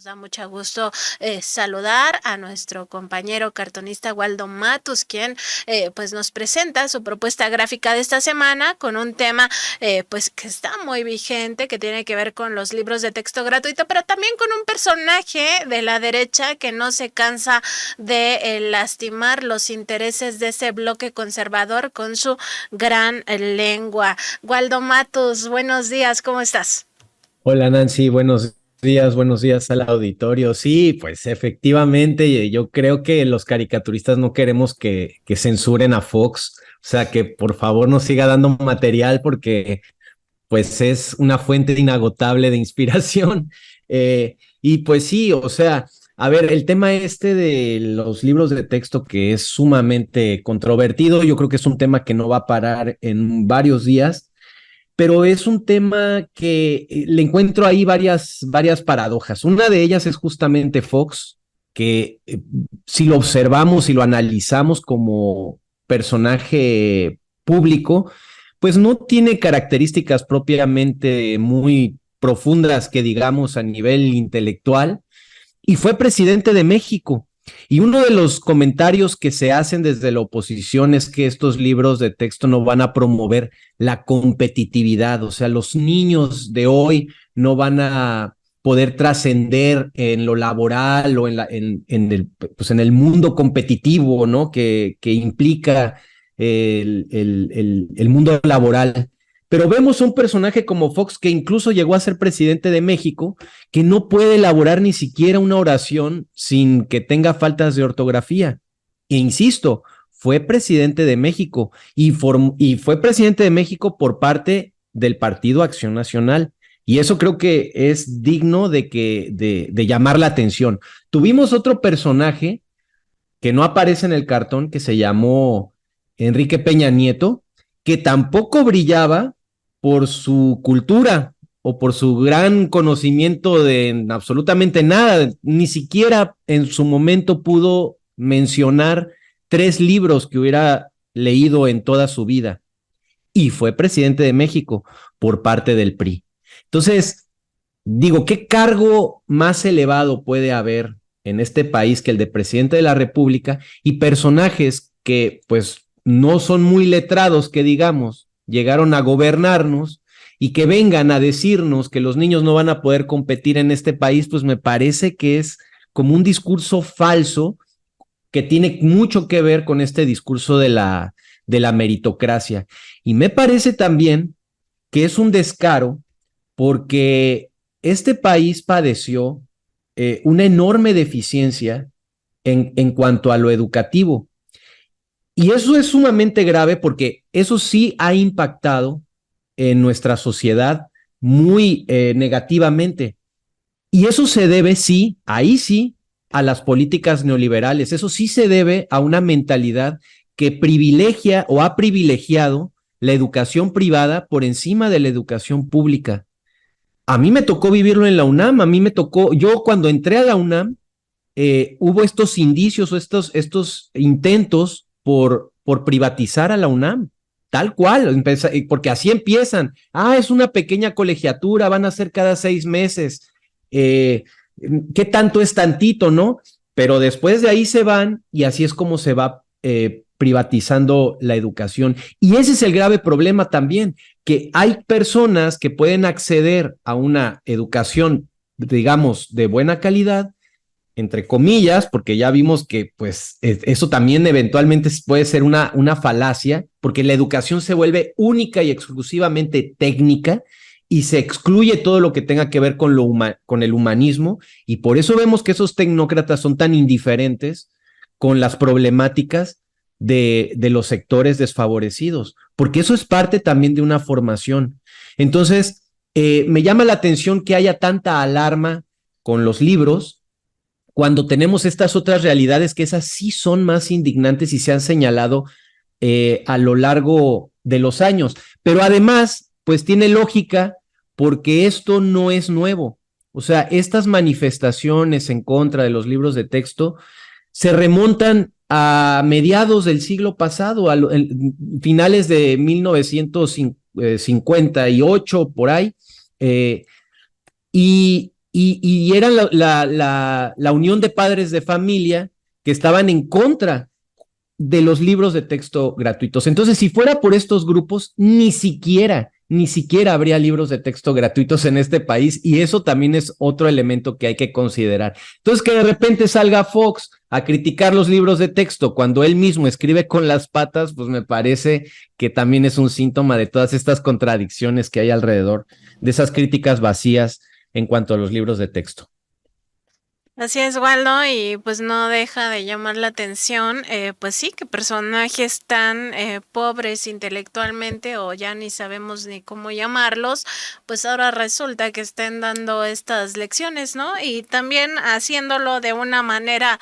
Nos da mucho gusto saludar a nuestro compañero cartonista Waldo Matus, quien pues nos presenta su propuesta gráfica de esta semana con un tema pues que está muy vigente, que tiene que ver con los libros de texto gratuito, pero también con un personaje de la derecha que no se cansa de lastimar los intereses de ese bloque conservador con su gran lengua. Waldo Matus, buenos días, ¿cómo estás? Hola Nancy, buenos días al auditorio. Sí, pues efectivamente, yo creo que los caricaturistas no queremos que censuren a Fox, o sea, que por favor nos siga dando material porque pues es una fuente inagotable de inspiración. Y pues sí, o sea, a ver, el tema este de los libros de texto que es sumamente controvertido, yo creo que es un tema que no va a parar en varios días, pero es un tema que le encuentro ahí varias paradojas. Una de ellas es justamente Fox, que si lo observamos y lo analizamos como personaje público, pues no tiene características propiamente muy profundas que digamos a nivel intelectual, y fue presidente de México. Y uno de los comentarios que se hacen desde la oposición es que estos libros de texto no van a promover la competitividad, o sea, los niños de hoy no van a poder trascender en lo laboral o en el mundo competitivo, ¿no? Que implica el mundo laboral. Pero vemos un personaje como Fox que incluso llegó a ser presidente de México, que no puede elaborar ni siquiera una oración sin que tenga faltas de ortografía. E insisto, fue presidente de México y fue presidente de México por parte del Partido Acción Nacional. Y eso creo que es digno de llamar la atención. Tuvimos otro personaje que no aparece en el cartón, que se llamó Enrique Peña Nieto, que tampoco brillaba por su cultura o por su gran conocimiento de absolutamente nada. Ni siquiera en su momento pudo mencionar 3 libros que hubiera leído en toda su vida. Y fue presidente de México por parte del PRI. Entonces, digo, ¿qué cargo más elevado puede haber en este país que el de presidente de la República y personajes que pues no son muy letrados, que digamos, llegaron a gobernarnos y que vengan a decirnos que los niños no van a poder competir en este país? Pues me parece que es como un discurso falso que tiene mucho que ver con este discurso de la meritocracia. Y me parece también que es un descaro porque este país padeció una enorme deficiencia en cuanto a lo educativo. Y eso es sumamente grave porque eso sí ha impactado en nuestra sociedad muy negativamente. Y eso se debe, sí, ahí sí, a las políticas neoliberales. Eso sí se debe a una mentalidad que privilegia o ha privilegiado la educación privada por encima de la educación pública. A mí me tocó vivirlo en la UNAM, a mí me tocó, yo cuando entré a la UNAM, hubo estos indicios o estos intentos por privatizar a la UNAM, tal cual, porque así empiezan. Es una pequeña colegiatura, van a ser cada 6 meses. Eh, ¿Qué tanto es tantito, no? Pero después de ahí se van y así es como se va privatizando la educación. Y ese es el grave problema también, que hay personas que pueden acceder a una educación, digamos, de buena calidad, entre comillas, porque ya vimos que pues eso también eventualmente puede ser una falacia, porque la educación se vuelve única y exclusivamente técnica y se excluye todo lo que tenga que ver con el humanismo, y por eso vemos que esos tecnócratas son tan indiferentes con las problemáticas de los sectores desfavorecidos, porque eso es parte también de una formación. Entonces, me llama la atención que haya tanta alarma con los libros, cuando tenemos estas otras realidades que esas sí son más indignantes y se han señalado a lo largo de los años. Pero además, pues tiene lógica porque esto no es nuevo. O sea, estas manifestaciones en contra de los libros de texto se remontan a mediados del siglo pasado, finales de 1958 por ahí, eh, y y era la unión de padres de familia que estaban en contra de los libros de texto gratuitos. Entonces, si fuera por estos grupos, ni siquiera habría libros de texto gratuitos en este país, y eso también es otro elemento que hay que considerar. Entonces, que de repente salga Fox a criticar los libros de texto cuando él mismo escribe con las patas, pues me parece que también es un síntoma de todas estas contradicciones que hay alrededor de esas críticas vacías en cuanto a los libros de texto. Así es, Waldo, y pues no deja de llamar la atención, pues sí, que personajes tan pobres intelectualmente, o ya ni sabemos ni cómo llamarlos, pues ahora resulta que estén dando estas lecciones, ¿no? Y también haciéndolo de una manera,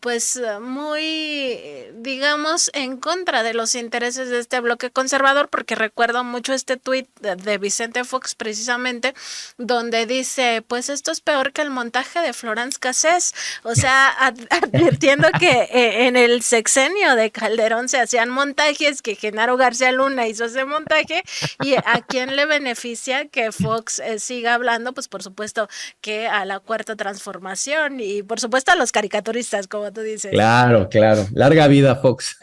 pues muy, digamos, en contra de los intereses de este bloque conservador, porque recuerdo mucho este tuit de Vicente Fox precisamente, donde dice, pues esto es peor que el montaje de Florence Cassés, o sea, advirtiendo que en el sexenio de Calderón se hacían montajes, que Genaro García Luna hizo ese montaje, y a quién le beneficia que Fox siga hablando, pues por supuesto que a la Cuarta Transformación y por supuesto a los caricaturistas, como tú dices. Claro, claro. Larga vida, Fox.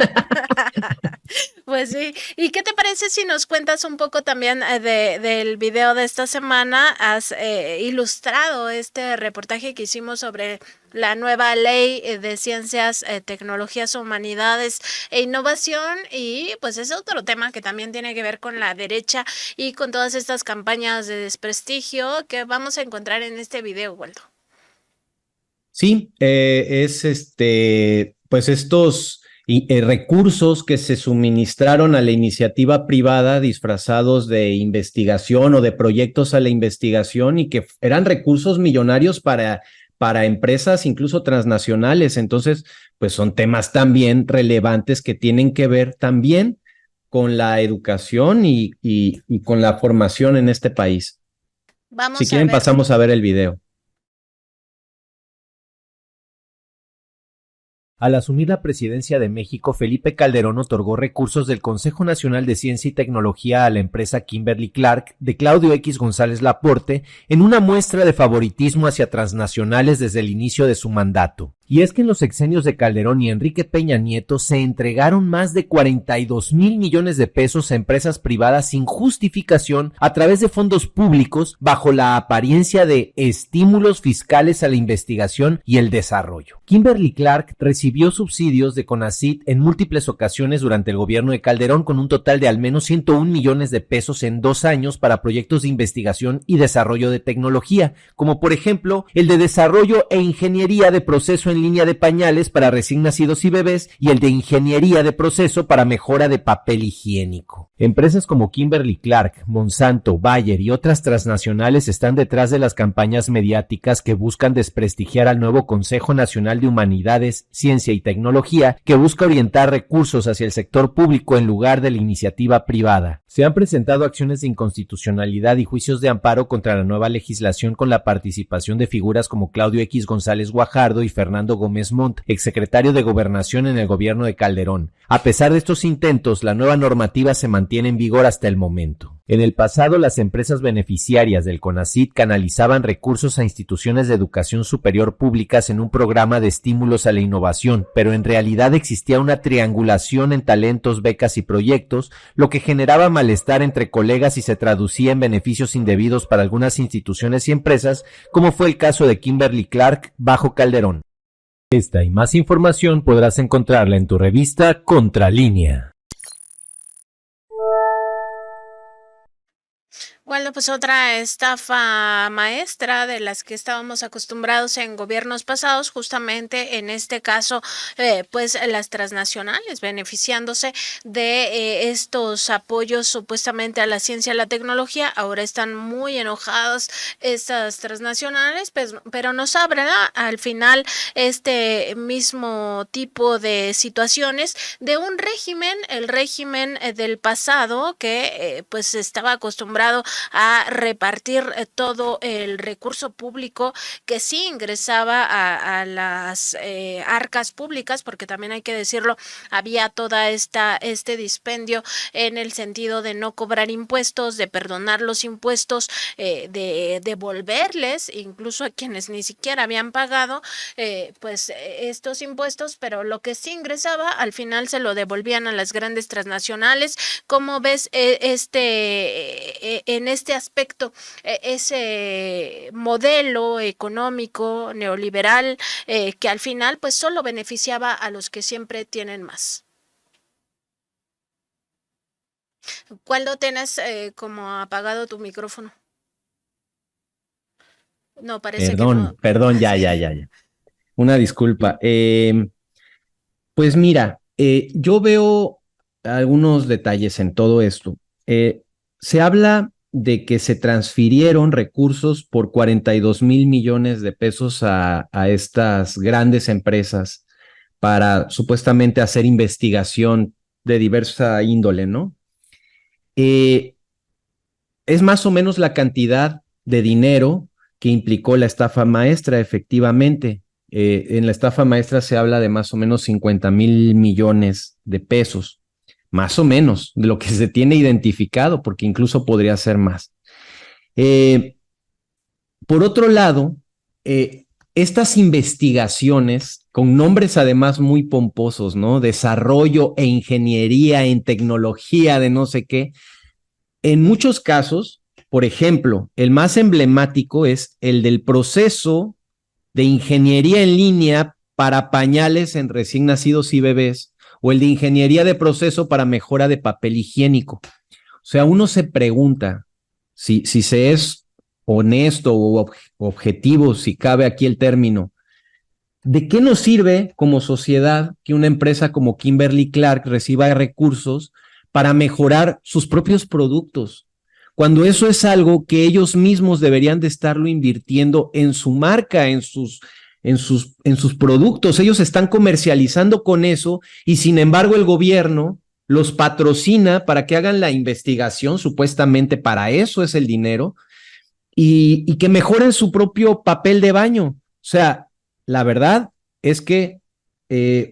Pues sí, ¿y qué te parece si nos cuentas un poco también del video de esta semana? Has ilustrado este reportaje que hicimos sobre la nueva ley de ciencias, tecnologías, humanidades e innovación, y pues es otro tema que también tiene que ver con la derecha y con todas estas campañas de desprestigio que vamos a encontrar en este video, Waldo. Sí, es pues estos recursos que se suministraron a la iniciativa privada disfrazados de investigación o de proyectos a la investigación, y que eran recursos millonarios para empresas incluso transnacionales. Entonces, pues son temas también relevantes que tienen que ver también con la educación y con la formación en este país. Si Vamos a quieren, ver. pasamos a ver el video. Al asumir la presidencia de México, Felipe Calderón otorgó recursos del Consejo Nacional de Ciencia y Tecnología a la empresa Kimberly Clark de Claudio X González Laporte en una muestra de favoritismo hacia transnacionales desde el inicio de su mandato. Y es que en los sexenios de Calderón y Enrique Peña Nieto se entregaron más de 42,000 millones de pesos a empresas privadas sin justificación a través de fondos públicos bajo la apariencia de estímulos fiscales a la investigación y el desarrollo. Kimberly Clark recibió subsidios de CONACYT en múltiples ocasiones durante el gobierno de Calderón, con un total de al menos 101 millones de pesos en 2 años para proyectos de investigación y desarrollo de tecnología, como por ejemplo el de desarrollo e ingeniería de proceso en línea de pañales para recién nacidos y bebés, y el de ingeniería de proceso para mejora de papel higiénico. Empresas como Kimberly Clark, Monsanto, Bayer y otras transnacionales están detrás de las campañas mediáticas que buscan desprestigiar al nuevo Consejo Nacional de Humanidades, Ciencia y Tecnología, que busca orientar recursos hacia el sector público en lugar de la iniciativa privada. Se han presentado acciones de inconstitucionalidad y juicios de amparo contra la nueva legislación con la participación de figuras como Claudio X González Guajardo y Fernando Gómez Montt, exsecretario de Gobernación en el gobierno de Calderón. A pesar de estos intentos, la nueva normativa se mantiene en vigor hasta el momento. En el pasado, las empresas beneficiarias del CONACYT canalizaban recursos a instituciones de educación superior públicas en un programa de estímulos a la innovación, pero en realidad existía una triangulación en talentos, becas y proyectos, lo que generaba malestar entre colegas y se traducía en beneficios indebidos para algunas instituciones y empresas, como fue el caso de Kimberly Clark bajo Calderón. Esta y más información podrás encontrarla en tu revista Contralínea. Bueno, pues otra estafa maestra de las que estábamos acostumbrados en gobiernos pasados, justamente en este caso, pues las transnacionales beneficiándose de estos apoyos supuestamente a la ciencia y la tecnología. Ahora están muy enojados estas transnacionales, pues, pero nos abre al final este mismo tipo de situaciones de un régimen, el régimen del pasado, que pues estaba acostumbrado a repartir todo el recurso público que sí ingresaba a las arcas públicas, porque también hay que decirlo, había toda este dispendio en el sentido de no cobrar impuestos, de perdonar los impuestos, de devolverles incluso a quienes ni siquiera habían pagado estos impuestos, pero lo que sí ingresaba al final se lo devolvían a las grandes transnacionales. ¿Cómo ves en este aspecto ese modelo económico neoliberal que al final pues solo beneficiaba a los que siempre tienen más? ¿Cuándo tienes como apagado tu micrófono? No, parece que no. Perdón, ya. Una disculpa. Pues mira, yo veo algunos detalles en todo esto. Se habla de que se transfirieron recursos por 42 mil millones de pesos a estas grandes empresas para supuestamente hacer investigación de diversa índole, ¿no? Es más o menos la cantidad de dinero que implicó la estafa maestra, efectivamente. En la estafa maestra se habla de más o menos 50 mil millones de pesos, más o menos, de lo que se tiene identificado, porque incluso podría ser más. Por otro lado, estas investigaciones, con nombres además muy pomposos, ¿no? Desarrollo e ingeniería en tecnología de no sé qué, en muchos casos, por ejemplo, el más emblemático es el del proceso de ingeniería en línea para pañales en recién nacidos y bebés, o el de ingeniería de proceso para mejora de papel higiénico. O sea, uno se pregunta si se es honesto o objetivo, si cabe aquí el término, ¿de qué nos sirve como sociedad que una empresa como Kimberly Clark reciba recursos para mejorar sus propios productos, cuando eso es algo que ellos mismos deberían de estarlo invirtiendo en su marca, en sus productos? Ellos están comercializando con eso y sin embargo el gobierno los patrocina para que hagan la investigación, supuestamente para eso es el dinero, y que mejoren su propio papel de baño. O sea, la verdad es que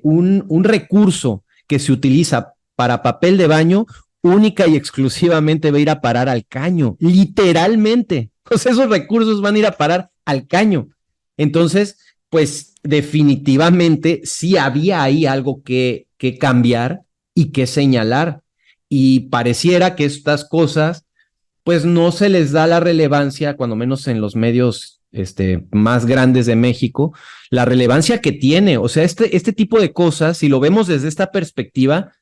un recurso que se utiliza para papel de baño única y exclusivamente va a ir a parar al caño, literalmente. Pues esos recursos van a ir a parar al caño. Entonces, pues definitivamente sí había ahí algo que cambiar y que señalar. Y pareciera que estas cosas, pues no se les da la relevancia, cuando menos en los medios más grandes de México, la relevancia que tiene. O sea, este tipo de cosas, si lo vemos desde esta perspectiva,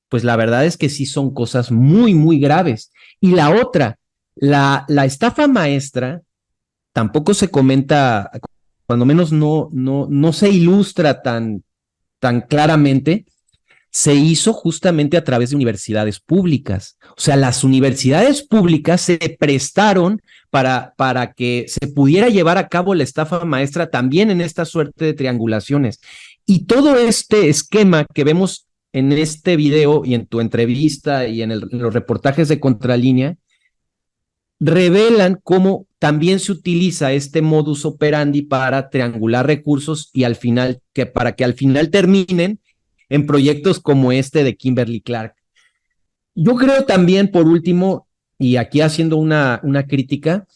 pues la verdad es que sí son cosas muy, muy graves. Y la otra, la estafa maestra, tampoco se comenta, cuando menos no se ilustra tan claramente, se hizo justamente a través de universidades públicas. O sea, las universidades públicas se prestaron para que se pudiera llevar a cabo la estafa maestra también en esta suerte de triangulaciones. Y todo este esquema que vemos en este video y en tu entrevista y en los reportajes de Contralínea, revelan cómo también se utiliza este modus operandi para triangular recursos y para que al final terminen en proyectos como este de Kimberly Clark. Yo creo también, por último, y aquí haciendo una crítica,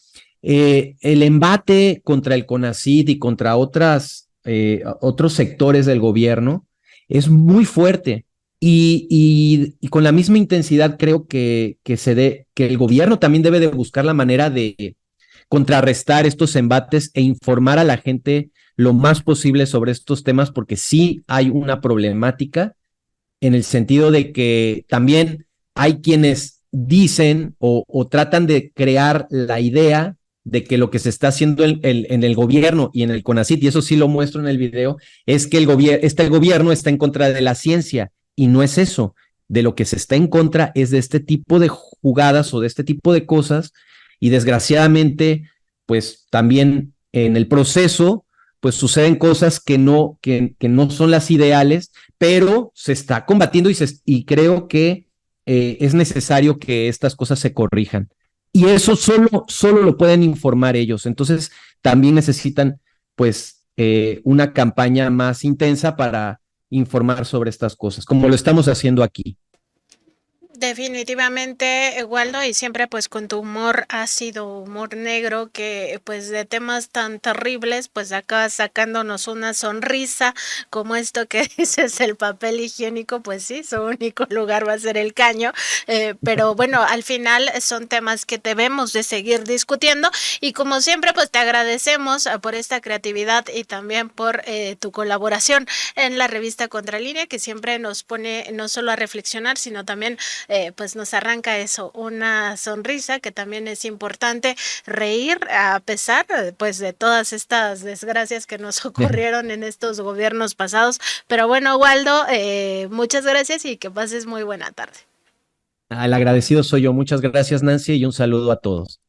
el embate contra el CONACYT y contra otros sectores del gobierno es muy fuerte. Y con la misma intensidad creo que el gobierno también debe de buscar la manera de contrarrestar estos embates e informar a la gente lo más posible sobre estos temas, porque sí hay una problemática en el sentido de que también hay quienes dicen o tratan de crear la idea de que lo que se está haciendo en el gobierno y en el CONACYT, y eso sí lo muestro en el video, es que este gobierno está en contra de la ciencia, y no es eso. De lo que se está en contra es de este tipo de jugadas o de este tipo de cosas, y desgraciadamente, pues también en el proceso, pues suceden cosas que no son las ideales, pero se está combatiendo y creo que es necesario que estas cosas se corrijan. y eso solo lo pueden informar ellos. Entonces, también necesitan, pues, una campaña más intensa para informar sobre estas cosas, como lo estamos haciendo aquí. Definitivamente, Waldo, y siempre pues con tu humor ácido, humor negro, que pues de temas tan terribles, pues acabas sacándonos una sonrisa, como esto que dices, el papel higiénico, pues sí, su único lugar va a ser el caño, pero bueno, al final son temas que debemos de seguir discutiendo, y como siempre pues te agradecemos por esta creatividad y también por tu colaboración en la revista Contralínea, que siempre nos pone no solo a reflexionar, sino también pues nos arranca eso, una sonrisa, que también es importante reír a pesar pues de todas estas desgracias que nos ocurrieron en estos gobiernos pasados. Pero bueno, Waldo, muchas gracias y que pases muy buena tarde. El agradecido soy yo. Muchas gracias, Nancy, y un saludo a todos.